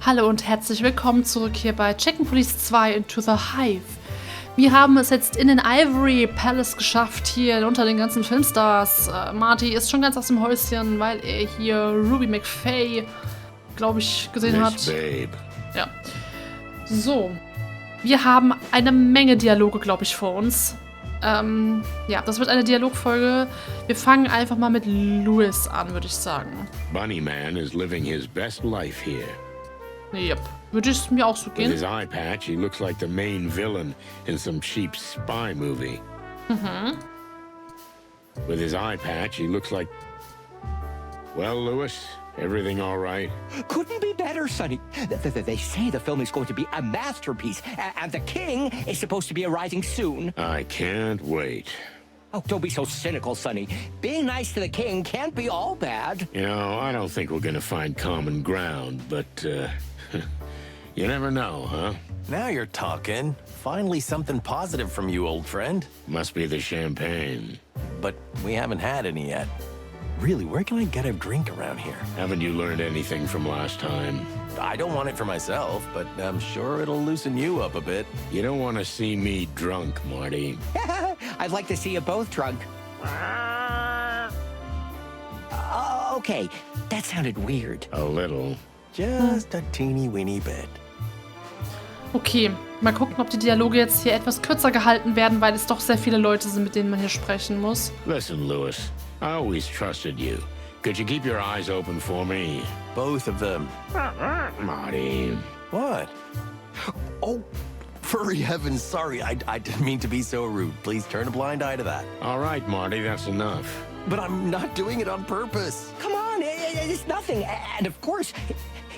Hallo und herzlich willkommen zurück hier bei Chicken Police 2 Into the Hive. Wir haben es jetzt in den Ivory Palace geschafft, hier unter den ganzen Filmstars. Marty ist schon ganz aus dem Häuschen, weil er hier Ruby McFay, glaube ich, gesehen hat. Babe. Ja. So. Wir haben eine Menge Dialoge, glaube ich, vor uns. Ja, das wird eine Dialogfolge. Wir fangen einfach mal mit Louis an, würde ich sagen. Bunny Man is living his best life here. Yep. Würde es mir auch so With gehen. his eye patch, he looks like the main villain in some cheap spy movie. With his eye patch, he looks like... Well, Louis, everything all right? Couldn't be better, Sonny. They say the film is going to be a masterpiece, and the king is supposed to be arriving soon. I can't wait. Oh, don't be so cynical, Sonny. Being nice to the king can't be all bad. You know, I don't think we're gonna find common ground, but, you never know, huh? Now you're talking. Finally something positive from you, old friend. Must be the champagne. But we haven't had any yet. Really, where can I get a drink around here? Haven't you learned anything from last time? I don't want it for myself, but I'm sure it'll loosen you up a bit. You don't want to see me drunk, Marty. I'd like to see you both drunk. Okay, that sounded weird. A little. Just a teeny weeny bit. Okay, mal gucken, ob die Dialoge jetzt hier etwas kürzer gehalten werden, weil es doch sehr viele Leute sind, mit denen man hier sprechen muss. Listen, Louis, I always trusted you. Could you keep your eyes open for me? Both of them. Marty. What? Oh, for heaven's sorry. I didn't mean to be so rude. Please turn a blind eye to that. All right, Marty, that's enough. But I'm not doing it on purpose. Come on, it's nothing. And of course,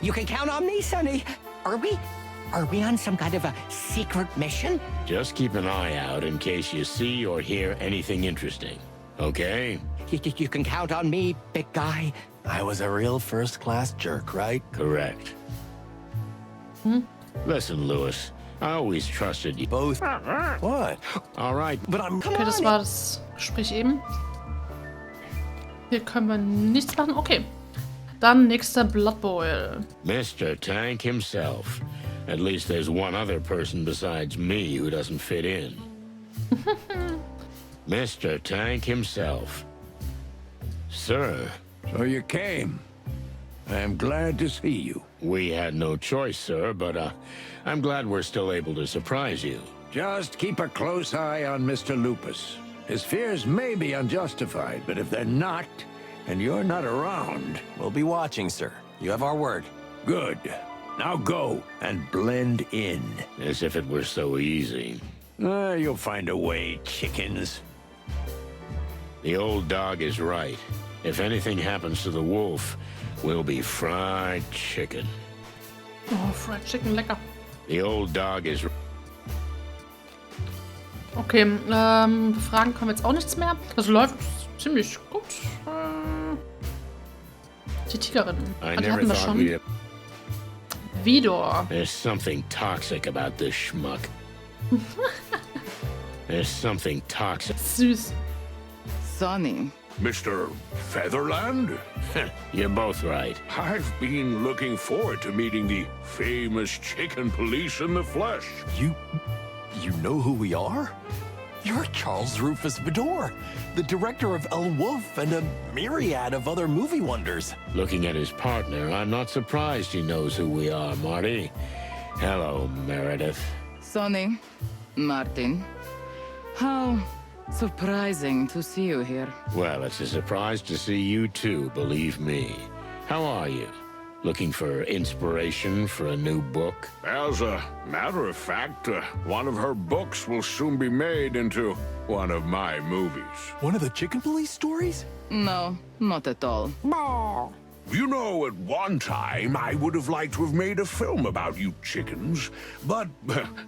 you can count on me, Sonny. Are we on some kind of a secret mission? Just keep an eye out in case you see or hear anything interesting. Okay? You can count on me, big guy. I was a real first-class jerk, right? Correct. Listen, Louis, I always trusted you. Both. What? All right, But I'm... Okay, das war das Gespräch eben. Hier können wir nichts machen. Okay. Dann nächster Blood Boil. Mr. Tank himself. At least there's one other person besides me who doesn't fit in. Mr. Tank himself. Sir, So you came. I am glad to see you. we had no choice, sir, but I'm glad we're still able to surprise you. Just keep a close eye on Mr. Lupus. His fears may be unjustified, but if they're not, and you're not around, We'll be watching, sir. You have our word. good. Now go and blend in. As if it were so easy. You'll find a way, chickens. The old dog is right. If anything happens to the wolf, we'll be fried chicken. Oh, Fried Chicken, lecker. The old dog is... Okay, befragen können wir jetzt auch nichts mehr. Das läuft ziemlich gut. Die Tigerin. I Die never hatten wir thought schon. we'd... Vidor. There's something toxic about this schmuck. There's something toxic. Süß. Sonny, Mr. Featherland? You're both right. I've been looking forward to meeting the famous chicken police in the flesh. You know who we are? You're Charles Rufus Vidor, the director of El Wolf and a myriad of other movie wonders. Looking at his partner, I'm not surprised he knows who we are, Marty. Hello, Meredith. Sonny, Martin. How surprising to see you here. Well, it's a surprise to see you too, believe me. How are you? Looking for inspiration for a new book? As a matter of fact, one of her books will soon be made into one of my movies. One of the chicken police stories? No, not at all. You know, at one time, I would have liked to have made a film about you chickens, but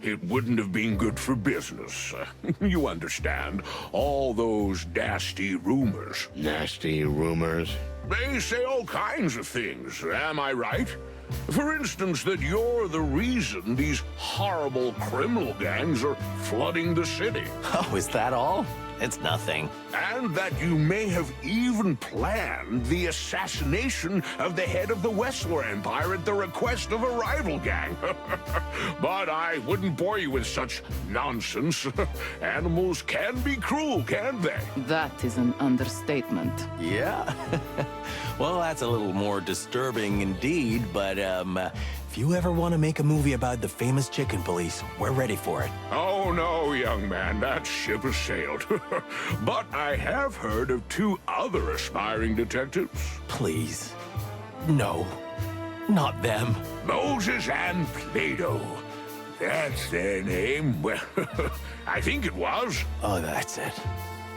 it wouldn't have been good for business. You understand, all those nasty rumors. Nasty rumors? They say all kinds of things, am I right? For instance, that you're the reason these horrible criminal gangs are flooding the city. Oh, is that all? it's nothing. And that you may have even planned the assassination of the head of the Westler Empire at the request of a rival gang. But I wouldn't bore you with such nonsense. Animals can be cruel, can't they? That is an understatement. Yeah? Well, that's a little more disturbing indeed, but, if you ever want to make a movie about the famous chicken police, we're ready for it. Oh, no, young man, that ship has sailed. But I have heard of 2 other aspiring detectives. Please. No. Not them. Moses and Plato. That's their name. Well, I think it was. Oh, that's it.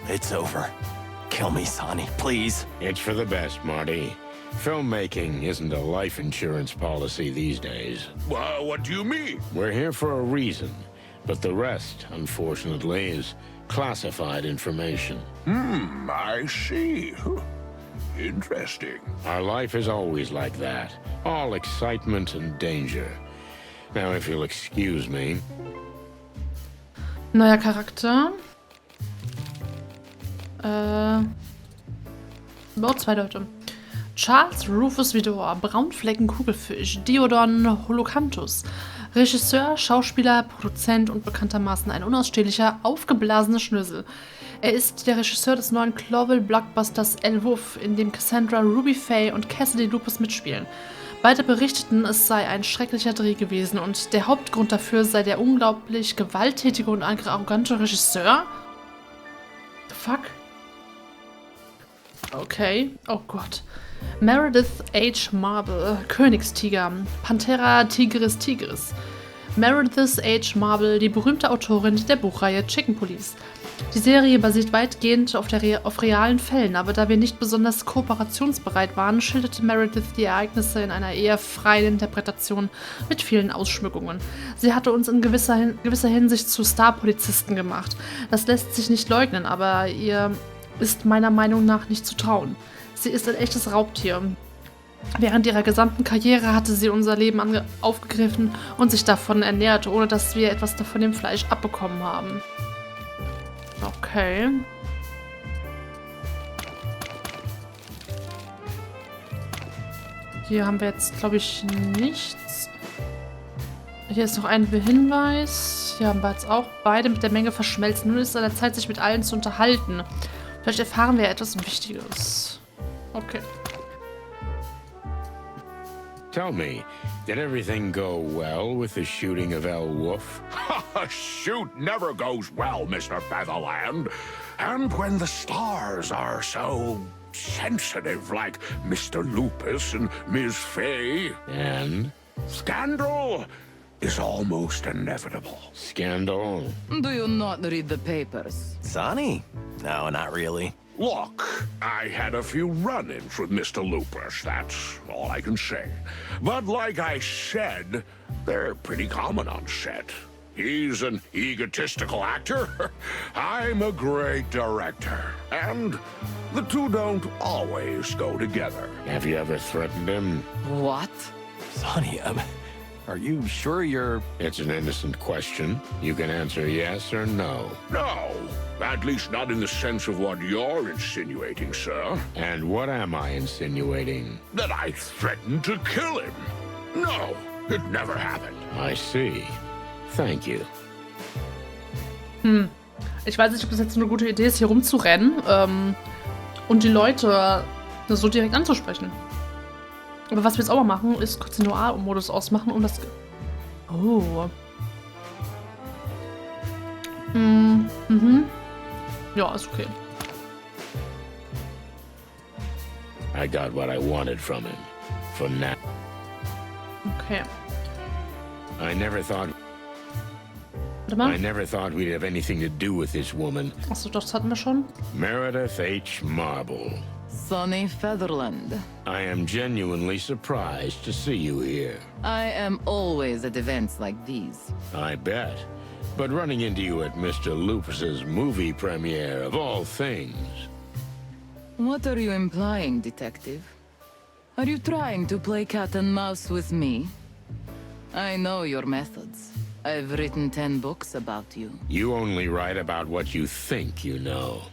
It's over. Kill me, Sonny, please. It's for the best, Marty. Filmmaking isn't a life insurance policy these days. Well, what do you mean? We're here for a reason, but the rest, unfortunately, is classified information. I see. Interesting. Our life is always like that. All excitement and danger. Now, if you'll excuse me. Neuer Charakter. Überhaupt 2 Leute. Charles Rufus Vidor, Braunflecken-Kugelfisch, Diodon Holocanthus. Regisseur, Schauspieler, Produzent und bekanntermaßen ein unausstehlicher, aufgeblasener Schnösel. Er ist der Regisseur des neuen Clowell-Blockbusters Elwolf, in dem Cassandra, Ruby Faye und Cassidy Lupus mitspielen. Beide berichteten, es sei ein schrecklicher Dreh gewesen und der Hauptgrund dafür sei der unglaublich gewalttätige und arrogante Regisseur? The fuck? Okay. Oh Gott. Meredith H. Marble, Königstiger, Panthera tigris tigris. Meredith H. Marble, die berühmte Autorin der Buchreihe Chicken Police. Die Serie basiert weitgehend auf realen Fällen, aber da wir nicht besonders kooperationsbereit waren, schilderte Meredith die Ereignisse in einer eher freien Interpretation mit vielen Ausschmückungen. Sie hatte uns in gewisser Hinsicht zu Star-Polizisten gemacht. Das lässt sich nicht leugnen, aber ihr ist meiner Meinung nach nicht zu trauen. Sie ist ein echtes Raubtier. Während ihrer gesamten Karriere hatte sie unser Leben aufgegriffen und sich davon ernährt, ohne dass wir etwas von dem Fleisch abbekommen haben. Okay. Hier haben wir jetzt, glaube ich, nichts. Hier ist noch ein Hinweis. Hier haben wir jetzt auch beide mit der Menge verschmelzen. Nun ist es an der Zeit, sich mit allen zu unterhalten. Vielleicht erfahren wir etwas Wichtiges. Okay. Tell me, did everything go well with the shooting of Elwolf? A shoot never goes well, Mr. Featherland. And when the stars are so sensitive, like Mr. Lupus and Ms. Faye, And? scandal is almost inevitable. Scandal? Do you not read the papers? Sonny? No, not really. Look, I had a few run-ins with Mr. Lupus, that's all I can say. But like I said, they're pretty common on set. He's an egotistical actor. I'm a great director. And the two don't always go together. Have you ever threatened him? What? Sonny, are you sure you're... It's an innocent question. You can answer yes or no. No, at least not in the sense of what you're insinuating, sir. And what am I insinuating? That I threatened to kill him. No, it never happened. I see. Thank you. Ich weiß nicht, ob das jetzt eine gute Idee ist, hier rumzurennen und die Leute so direkt anzusprechen. Aber was wir jetzt auch mal machen, ist kurz den Noir-Modus ausmachen, um das... Oh. Ja, ist okay. I got what I wanted from him. For now. Okay. I never thought we'd have anything to do with this woman. Achso, das hatten wir schon. Meredith H. Marble. Sonny Featherland. I am genuinely surprised to see you here. I am always at events like these. I bet. But running into you at Mr. Lupus's movie premiere, of all things. What are you implying, Detective? Are you trying to play cat and mouse with me? I know your methods. I've written 10 books about you. You only write about what you think you know.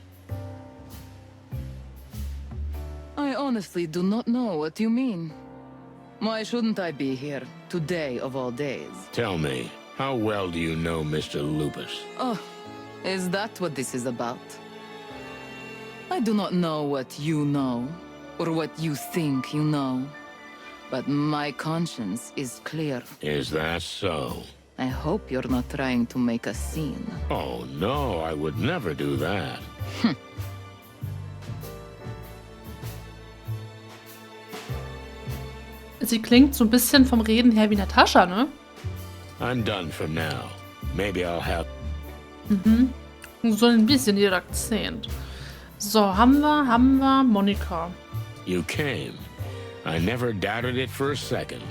I honestly do not know what you mean. Why shouldn't I be here, today of all days? Tell me, how well do you know Mr. Lupus? Oh, is that what this is about? I do not know what you know, or what you think you know. But my conscience is clear. Is that so? I hope you're not trying to make a scene. Oh no, I would never do that. Sie klingt so ein bisschen vom Reden her wie Natascha, ne? I'm done for now. Maybe I'll have... So ein bisschen ihr Akzent. So, haben wir Monika. You came. I never doubted it for a second,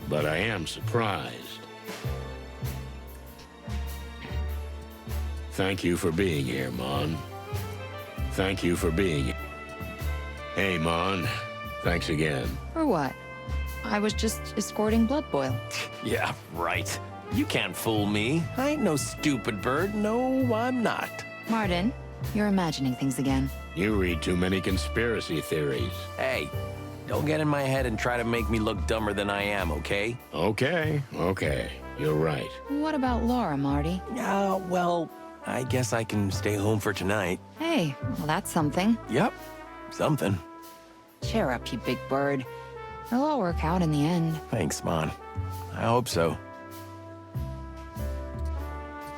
but I am surprised. Thank you for being here, Mon. Thank you for being here. Hey, Mon. Thanks again. For what? I was just escorting Blood Boil. Yeah, right. You can't fool me. I ain't no stupid bird. No, I'm not. Martin, you're imagining things again. You read too many conspiracy theories. Hey, don't get in my head and try to make me look dumber than I am, okay? Okay. You're right. What about Laura, Marty? Well, I guess I can stay home for tonight. Hey, well, that's something. Yep, something. Cheer up, you big bird. It'll all work out in the end. Thanks, Mon. I hope so.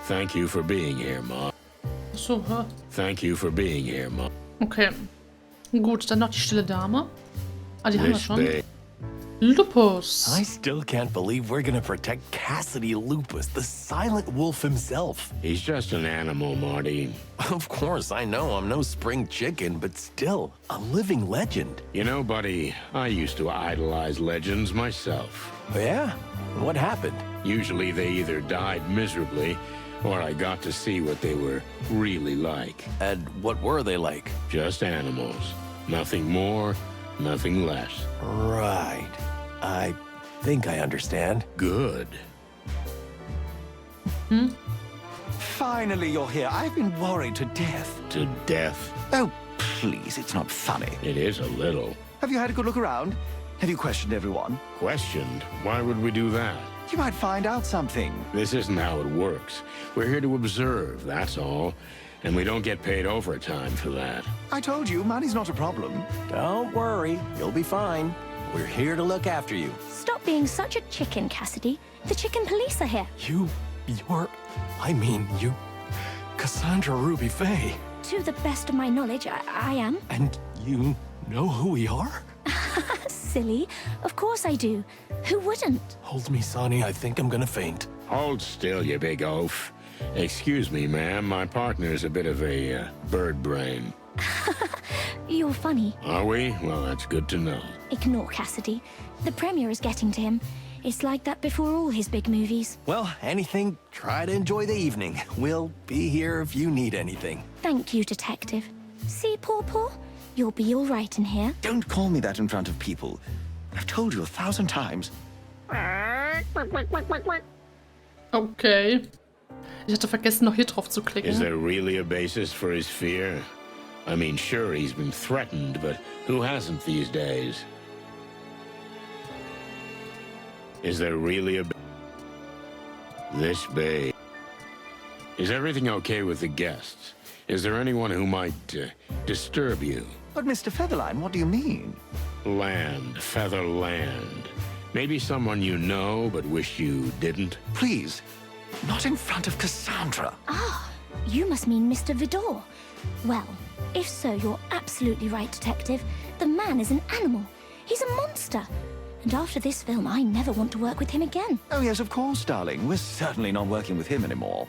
Thank you for being here, Mon. So, hä? Thank you for being here, Mon. Okay. Gut, dann noch die stille Dame. Ah, die haben wir This schon. bay. Lupus. I still can't believe we're gonna protect Cassidy Lupus, the silent wolf himself. He's just an animal, Marty. Of course, I know I'm no spring chicken, but still, a living legend. You know, buddy, I used to idolize legends myself. Yeah? What happened? Usually they either died miserably, or I got to see what they were really like. And what were they like? Just animals. Nothing more, nothing less. Right. I think I understand. Good. Finally, you're here. I've been worried to death. To death. Oh, please, it's not funny. It is a little. Have you had a good look around? Have you questioned everyone? Questioned? Why would we do that? You might find out something. This isn't how it works. We're here to observe, that's all. And we don't get paid overtime for that. I told you, money's not a problem. Don't worry, you'll be fine. We're here to look after you. Stop being such a chicken, Cassidy. The chicken police are here. You... Cassandra Ruby Faye. To the best of my knowledge, I am. And you know who we are? Silly. Of course I do. Who wouldn't? Hold me, Sonny, I think I'm gonna faint. Hold still, you big oaf. Excuse me, ma'am. My partner's a bit of a bird brain. You're funny. Are we? Well, that's good to know. Ignore Cassidy. The premiere is getting to him. It's like that before all his big movies. Well, anything, try to enjoy the evening. We'll be here if you need anything. Thank you, Detective. See, Paw Paw? You'll be all right in here. Don't call me that in front of people. I've told you 1,000 times. Okay. Ich hatte vergessen, noch hier drauf zu klicken. Is there really a basis for his fear? I mean, sure, he's been threatened, but who hasn't these days? Is there really a... This bay... Is everything okay with the guests? Is there anyone who might disturb you? But Mr. Featherline, what do you mean? Land, feather land. Maybe someone you know but wish you didn't? Please, not in front of Cassandra. You must mean Mr. Vidor. Well, if so, you're absolutely right, Detective. The man is an animal. He's a monster. And after this film, I never want to work with him again. Oh, yes, of course, darling. We're certainly not working with him anymore.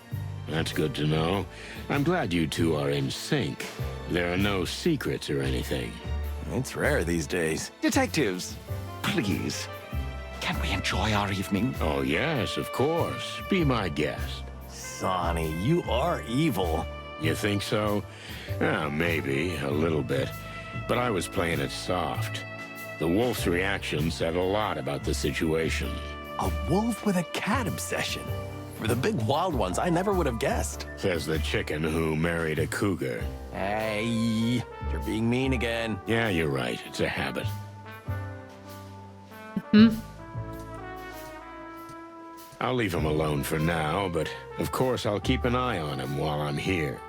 That's good to know. I'm glad you two are in sync. There are no secrets or anything. It's rare these days. Detectives, please, can we enjoy our evening? Oh, yes, of course. Be my guest. Sonny, you are evil. You think so? Maybe, a little bit. But I was playing it soft. The wolf's reaction said a lot about the situation. A wolf with a cat obsession. The big wild ones, I never would have guessed. Says the chicken who married a cougar. Hey, you're being mean again. Yeah, you're right. It's a habit. I'll leave him alone for now, but of course I'll keep an eye on him while I'm here.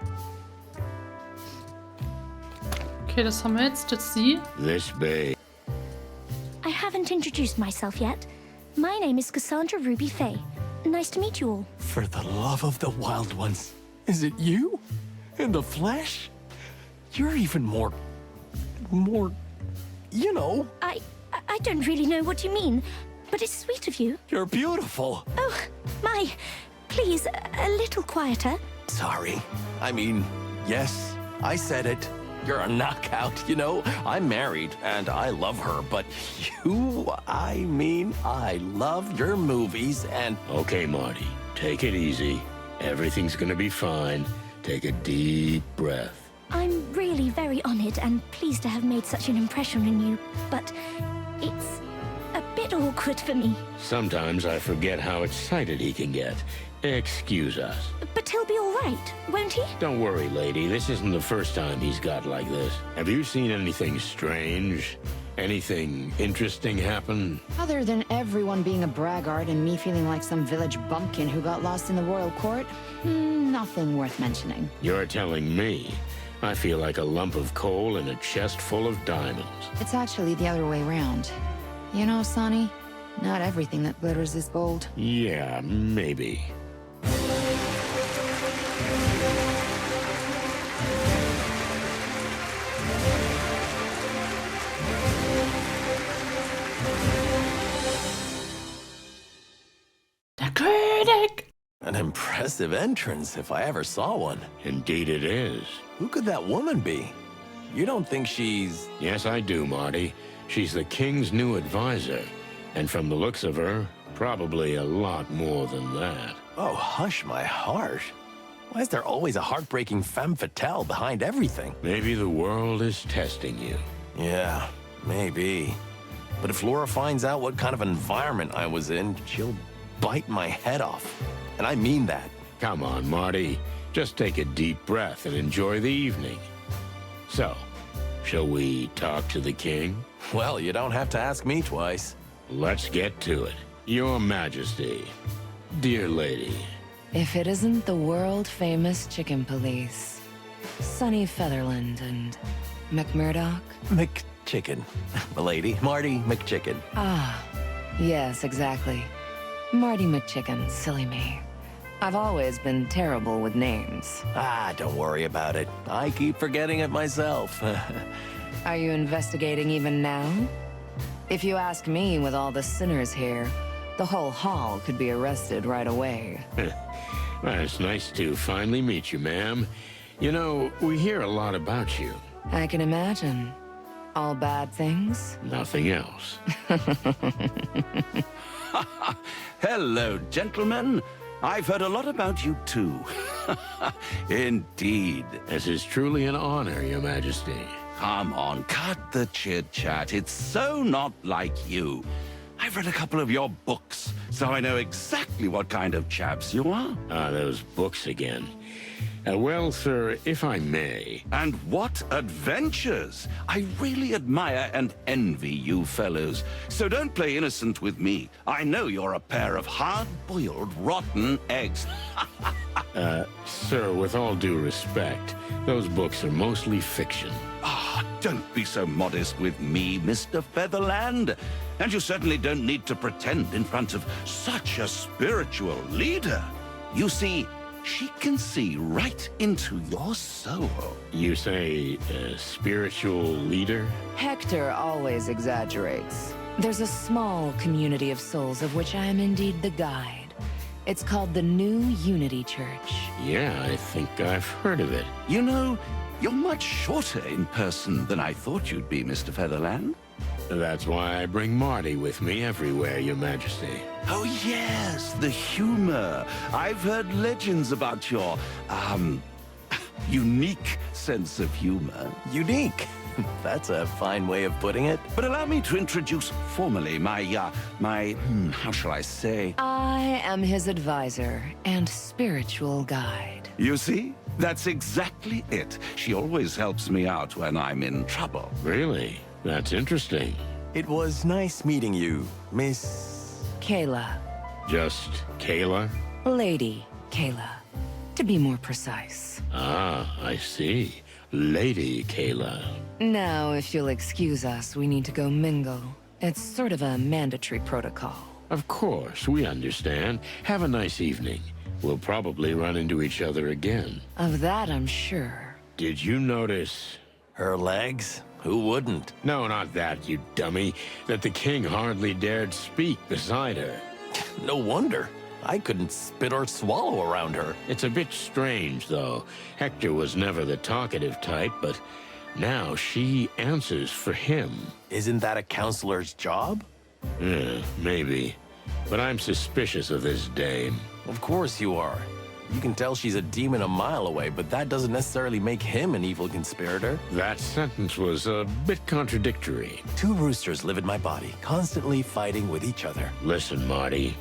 Okay, das haben wir jetzt. Jetzt sie. This bay. I haven't introduced myself yet. My name is Cassandra Ruby Faye. Nice to meet you all. For the love of the wild ones, is it you? In the flesh? You're even more, you know. I don't really know what you mean, but it's sweet of you. You're beautiful. Oh, my. Please, a little quieter. Sorry. I mean, yes, I said it. You're a knockout, you know? I'm married, and I love her, but you, I mean, I love your movies, and... Okay, Marty, take it easy. Everything's gonna be fine. Take a deep breath. I'm really very honored and pleased to have made such an impression on you, but it's a bit awkward for me. Sometimes I forget how excited he can get. Excuse us. But he'll be all right, won't he? Don't worry, lady. This isn't the first time he's got like this. Have you seen anything strange? Anything interesting happen? Other than everyone being a braggart and me feeling like some village bumpkin who got lost in the royal court, nothing worth mentioning. You're telling me. I feel like a lump of coal in a chest full of diamonds. It's actually the other way around. You know, Sonny, not everything that glitters is gold. Yeah, maybe. Der König! An impressive entrance, if I ever saw one. Indeed it is. Who could that woman be? You don't think she's... Yes, I do, Marty. She's the king's new advisor. And from the looks of her, probably a lot more than that. Oh, hush my heart. Why is there always a heartbreaking femme fatale behind everything? Maybe the world is testing you. Yeah, maybe. But if Laura finds out what kind of environment I was in, she'll bite my head off. And I mean that. Come on, Marty. Just take a deep breath and enjoy the evening. So, shall we talk to the king? Well, you don't have to ask me twice. Let's get to it. Your Majesty, dear lady. If it isn't the world-famous chicken police, Sonny Featherland and McMurdoch? McChicken. Milady, Marty McChicken. Ah, yes, exactly. Marty McChicken, silly me. I've always been terrible with names. Ah, don't worry about it. I keep forgetting it myself. Are you investigating even now? If you ask me, with all the sinners here, the whole hall could be arrested right away. Well, it's nice to finally meet you, ma'am. You know, we hear a lot about you. I can imagine. All bad things? Nothing else. Hello, gentlemen. I've heard a lot about you, too. Indeed. This is truly an honor, Your Majesty. Come on, cut the chit-chat. It's so not like you. I've read a couple of your books, so I know exactly what kind of chaps you are. Ah, those books again. Well, sir, if I may... And what adventures! I really admire and envy you fellows. So don't play innocent with me. I know you're a pair of hard-boiled, rotten eggs. Sir, with all due respect, those books are mostly fiction. Ah, don't be so modest with me, Mr. Featherland. And you certainly don't need to pretend in front of such a spiritual leader. You see, she can see right into your soul. You say, spiritual leader? Hector always exaggerates. There's a small community of souls of which I am indeed the guide. It's called the New Unity Church. Yeah, I think I've heard of it. You know, you're much shorter in person than I thought you'd be, Mr. Featherland. That's why I bring Marty with me everywhere, Your Majesty. Oh, yes, the humor. I've heard legends about your, unique sense of humor. Unique? That's a fine way of putting it. But allow me to introduce formally how shall I say? I am his advisor and spiritual guide. You see? That's exactly it. She always helps me out when I'm in trouble. Really? That's interesting. It was nice meeting you, Miss... Kayla. Just Kayla? Lady Kayla, to be more precise. Ah, I see. Lady Kayla. Now, if you'll excuse us, we need to go mingle. It's sort of a mandatory protocol. Of course, we understand. Have a nice evening. We'll probably run into each other again. Of that, I'm sure. Did you notice? Her legs? Who wouldn't? No, not that, you dummy. That the king hardly dared speak beside her. No wonder. I couldn't spit or swallow around her. It's a bit strange, though. Hector was never the talkative type, but now she answers for him. Isn't that a counselor's job? Maybe. But I'm suspicious of this dame. Of course you are. You can tell she's a demon a mile away, but that doesn't necessarily make him an evil conspirator. That sentence was a bit contradictory. Two roosters live in my body, constantly fighting with each other. Listen, Marty.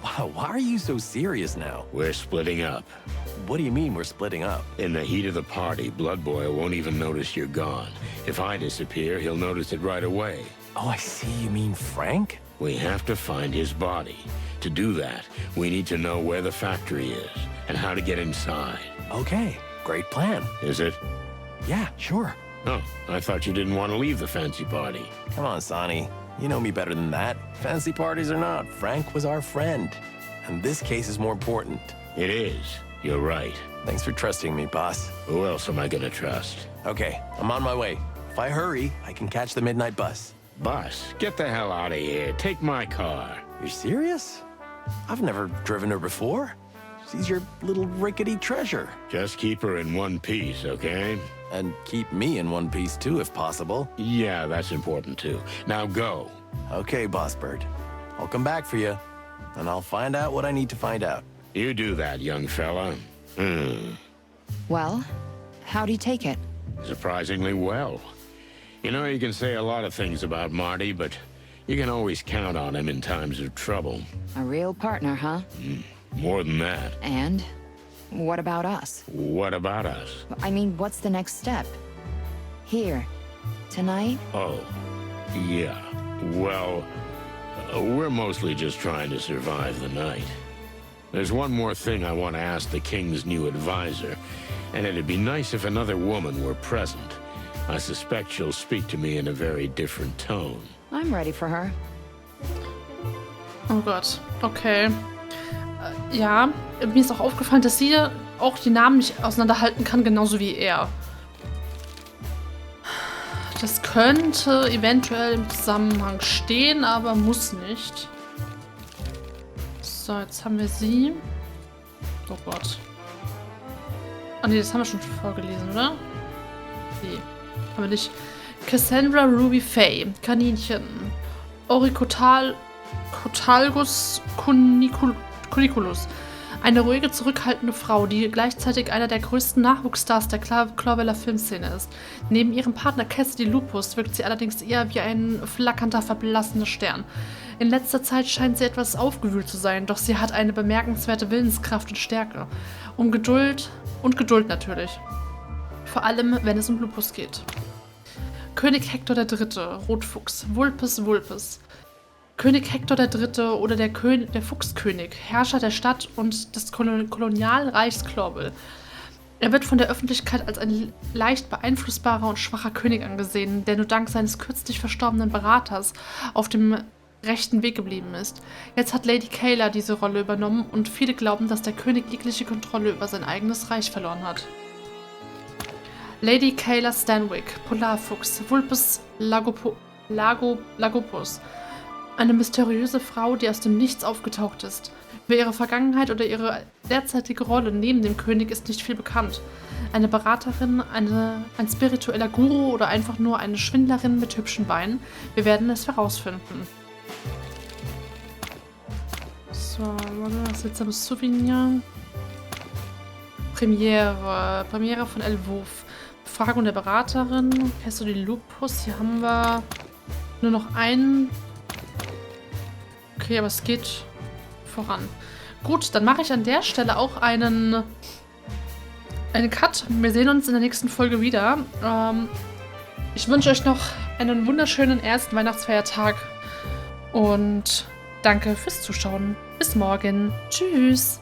Wow, why are you so serious now? We're splitting up. What do you mean we're splitting up? In the heat of the party, Blood Boy won't even notice you're gone. If I disappear, he'll notice it right away. Oh, I see. You mean Frank? We have to find his body. To do that, we need to know where the factory is and how to get inside. Okay, great plan. Is it? Yeah, sure. Oh, I thought you didn't want to leave the fancy party. Come on, Sonny. You know me better than that. Fancy parties or not, Frank was our friend. And this case is more important. It is. You're right. Thanks for trusting me, boss. Who else am I gonna trust? Okay, I'm on my way. If I hurry, I can catch the midnight bus. Bus? Get the hell out of here. Take my car. You're serious? I've never driven her before. She's your little rickety treasure. Just keep her in one piece, okay? And keep me in one piece too, if possible. Yeah, that's important too. Now go. Okay, Boss Bird. I'll come back for you, and I'll find out what I need to find out. You do that, young fella. Well, how'd he take it? Surprisingly well. You know, you can say a lot of things about Marty, but you can always count on him in times of trouble. A real partner, huh? More than that. And what about us? What about us? I mean, what's the next step? Here, tonight? Oh, yeah. Well, we're mostly just trying to survive the night. There's one more thing I want to ask the king's new advisor, and it'd be nice if another woman were present. I suspect she'll speak to me in a very different tone. I'm ready for her. Oh Gott, okay. Ja, mir ist auch aufgefallen, dass sie auch die Namen nicht auseinanderhalten kann, genauso wie er. Das könnte eventuell im Zusammenhang stehen, aber muss nicht. So, jetzt haben wir sie. Oh Gott. Ah ne, das haben wir schon vorgelesen, oder? Nee, haben wir nicht. Cassandra Ruby Faye, Kaninchen. Oricotalgus cuniculus. Eine ruhige, zurückhaltende Frau, die gleichzeitig einer der größten Nachwuchsstars der Cloveller Filmszene ist. Neben ihrem Partner Cassidy Lupus wirkt sie allerdings eher wie ein flackernder, verblassener Stern. In letzter Zeit scheint sie etwas aufgewühlt zu sein, doch sie hat eine bemerkenswerte Willenskraft und Stärke. Geduld natürlich. Vor allem, wenn es um Lupus geht. König Hector III., Rotfuchs, Vulpes Vulpes. König Hector III. Oder der Fuchskönig, Herrscher der Stadt und des Kolonialreichs Clovel. Er wird von der Öffentlichkeit als ein leicht beeinflussbarer und schwacher König angesehen, der nur dank seines kürzlich verstorbenen Beraters auf dem rechten Weg geblieben ist. Jetzt hat Lady Kayla diese Rolle übernommen und viele glauben, dass der König jegliche Kontrolle über sein eigenes Reich verloren hat. Lady Kayla Stanwyck, Polarfuchs, Vulpes Lagopus. Eine mysteriöse Frau, die aus dem Nichts aufgetaucht ist. Über ihre Vergangenheit oder ihre derzeitige Rolle neben dem König ist nicht viel bekannt. Eine Beraterin, ein spiritueller Guru oder einfach nur eine Schwindlerin mit hübschen Beinen. Wir werden es herausfinden. So, was ist jetzt am Souvenir? Premiere von El Wolf. Befragung der Beraterin. Kennst du die Lupus? Hier haben wir nur noch einen. Okay, aber es geht voran. Gut, dann mache ich an der Stelle auch einen Cut. Wir sehen uns in der nächsten Folge wieder. Ich wünsche euch noch einen wunderschönen ersten Weihnachtsfeiertag und danke fürs Zuschauen. Bis morgen. Tschüss.